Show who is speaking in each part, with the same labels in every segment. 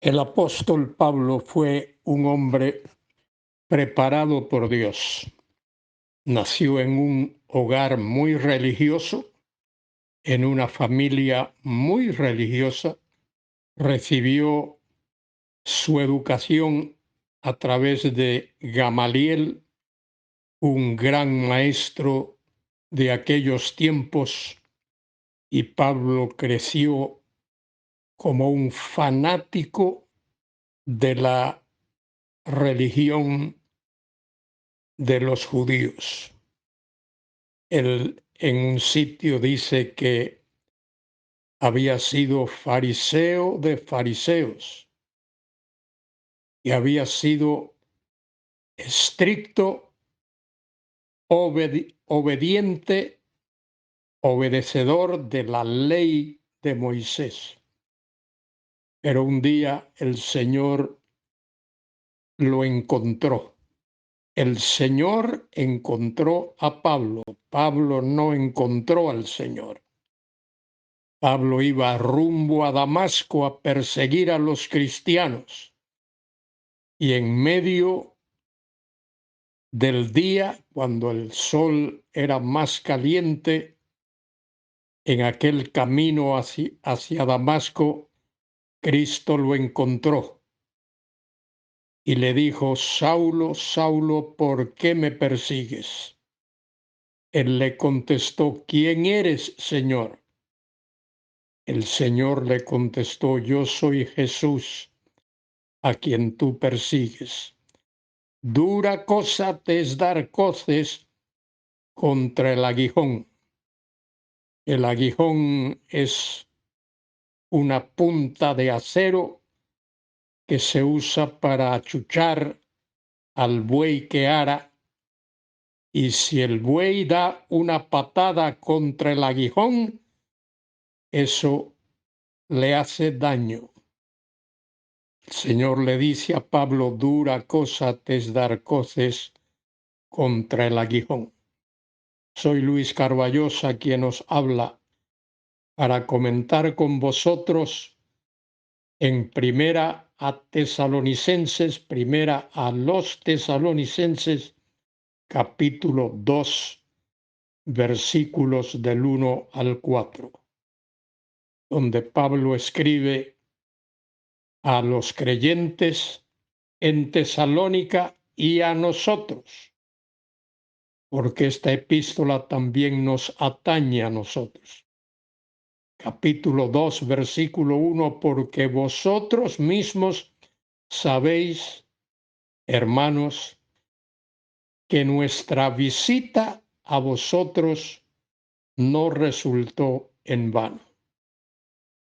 Speaker 1: El apóstol Pablo fue un hombre preparado por Dios. Nació en un hogar muy religioso, en una familia muy religiosa. Recibió su educación a través de Gamaliel, un gran maestro de aquellos tiempos, y Pablo creció como un fanático de la religión de los judíos. Él en un sitio dice que había sido fariseo de fariseos y había sido estricto, obediente, obedecedor de la ley de Moisés. Pero un día el Señor lo encontró. El Señor encontró a Pablo. Pablo no encontró al Señor. Pablo iba rumbo a Damasco a perseguir a los cristianos y en medio del día, cuando el sol era más caliente, en aquel camino hacia Damasco, Cristo lo encontró y le dijo: Saulo, Saulo, ¿por qué me persigues? Él le contestó: ¿Quién eres, Señor? El Señor le contestó: Yo soy Jesús, a quien tú persigues. Dura cosa te es dar coces contra el aguijón. El aguijón es una punta de acero que se usa para achuchar al buey que ara, y si el buey da una patada contra el aguijón, eso le hace daño. El Señor le dice a Pablo: dura cosa te es dar coces contra el aguijón. Soy Luis Carballosa quien os habla para comentar con vosotros en primera a los Tesalonicenses, capítulo 2, versículos del 1 al 4, donde Pablo escribe a los creyentes en Tesalónica y a nosotros, porque esta epístola también nos atañe a nosotros. Capítulo 2, versículo 1, porque vosotros mismos sabéis, hermanos, que nuestra visita a vosotros no resultó en vano.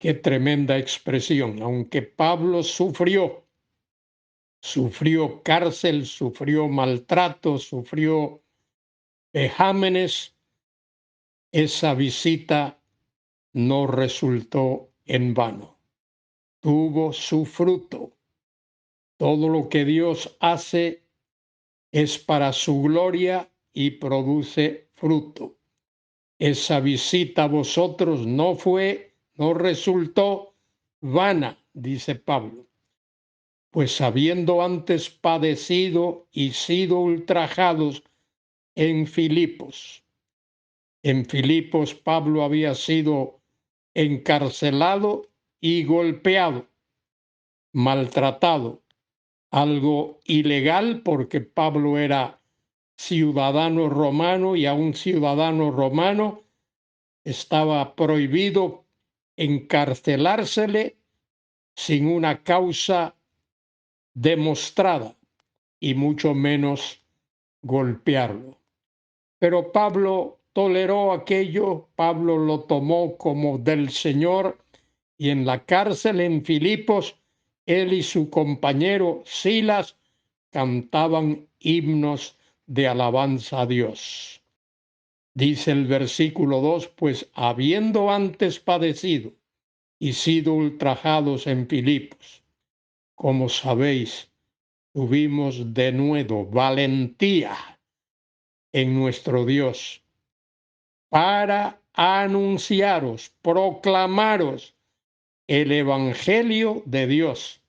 Speaker 1: Qué tremenda expresión. Aunque Pablo sufrió cárcel, sufrió maltrato, sufrió vejámenes, esa visita no resultó en vano. Tuvo su fruto. Todo lo que Dios hace es para su gloria y produce fruto. Esa visita a vosotros no resultó vana, dice Pablo, pues habiendo antes padecido y sido ultrajados en Filipos. En Filipos Pablo había sido encarcelado y golpeado, maltratado, algo ilegal porque Pablo era ciudadano romano y a un ciudadano romano estaba prohibido encarcelársele sin una causa demostrada y mucho menos golpearlo. Pero Pablo toleró aquello, Pablo lo tomó como del Señor, y en la cárcel en Filipos, él y su compañero Silas cantaban himnos de alabanza a Dios. Dice el versículo 2, pues habiendo antes padecido y sido ultrajados en Filipos, como sabéis, tuvimos de nuevo valentía en nuestro Dios para anunciaros, proclamaros el Evangelio de Dios,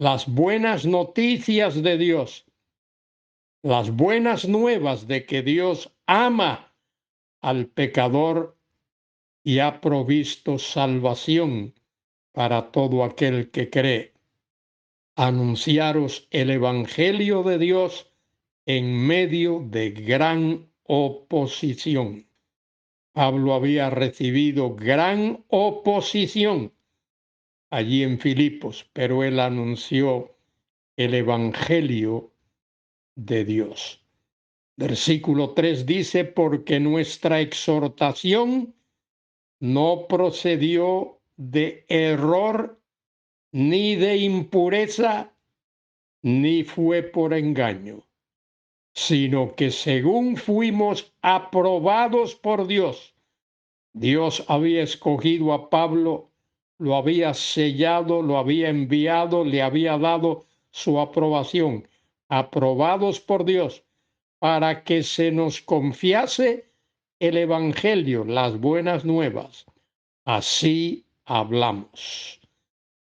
Speaker 1: las buenas noticias de Dios, las buenas nuevas de que Dios ama al pecador y ha provisto salvación para todo aquel que cree. Anunciaros el Evangelio de Dios en medio de gran oposición. Pablo había recibido gran oposición allí en Filipos, pero él anunció el Evangelio de Dios. Versículo 3 dice, porque nuestra exhortación no procedió de error, ni de impureza, ni fue por engaño, sino que según fuimos aprobados por Dios, Dios había escogido a Pablo, lo había sellado, lo había enviado, le había dado su aprobación, aprobados por Dios, para que se nos confiase el Evangelio, las buenas nuevas. Así hablamos.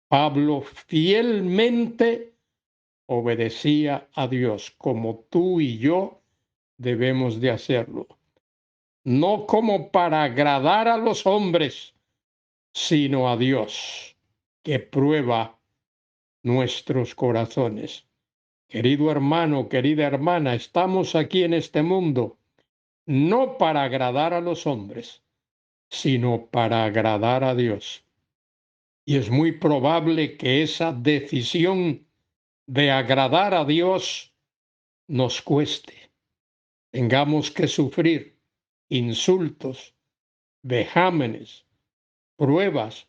Speaker 1: Pablo fielmente obedecía a Dios, como tú y yo debemos de hacerlo. No como para agradar a los hombres, sino a Dios, que prueba nuestros corazones. Querido hermano, querida hermana, estamos aquí en este mundo no para agradar a los hombres, sino para agradar a Dios. Y es muy probable que esa decisión de agradar a Dios nos cueste. Tengamos que sufrir insultos, vejámenes, pruebas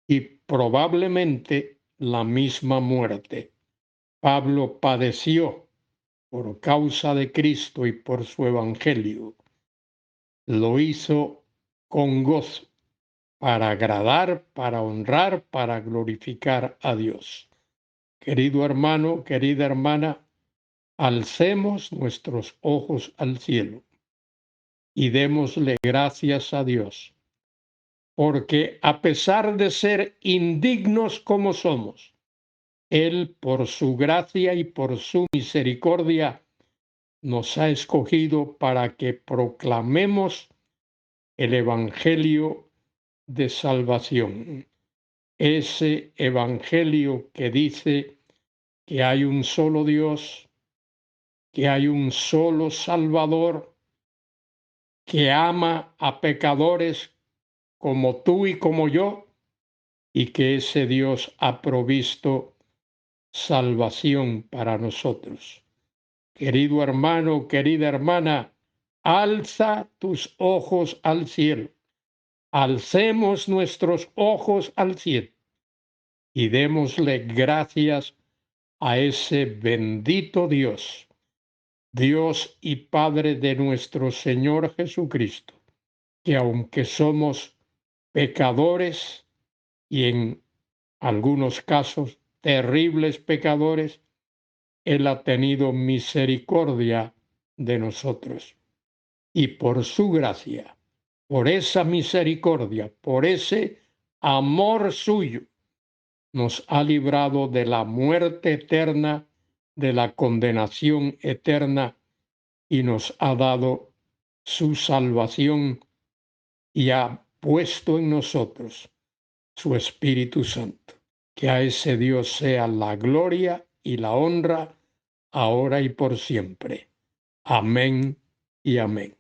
Speaker 1: y probablemente la misma muerte. Pablo padeció por causa de Cristo y por su evangelio. Lo hizo con gozo, para agradar, para honrar, para glorificar a Dios. Querido hermano, querida hermana, alcemos nuestros ojos al cielo y démosle gracias a Dios, porque a pesar de ser indignos como somos, Él por su gracia y por su misericordia nos ha escogido para que proclamemos el Evangelio de salvación. Ese Evangelio que dice que hay un solo Dios, que hay un solo Salvador, que ama a pecadores como tú y como yo, y que ese Dios ha provisto salvación para nosotros. Querido hermano, querida hermana, alza tus ojos al cielo. Alcemos nuestros ojos al cielo y démosle gracias a ese bendito Dios, Dios y Padre de nuestro Señor Jesucristo, que aunque somos pecadores y en algunos casos terribles pecadores, Él ha tenido misericordia de nosotros. Y por su gracia, por esa misericordia, por ese amor suyo, nos ha librado de la muerte eterna, de la condenación eterna, y nos ha dado su salvación y ha puesto en nosotros su Espíritu Santo. Que a ese Dios sea la gloria y la honra, ahora y por siempre. Amén y amén.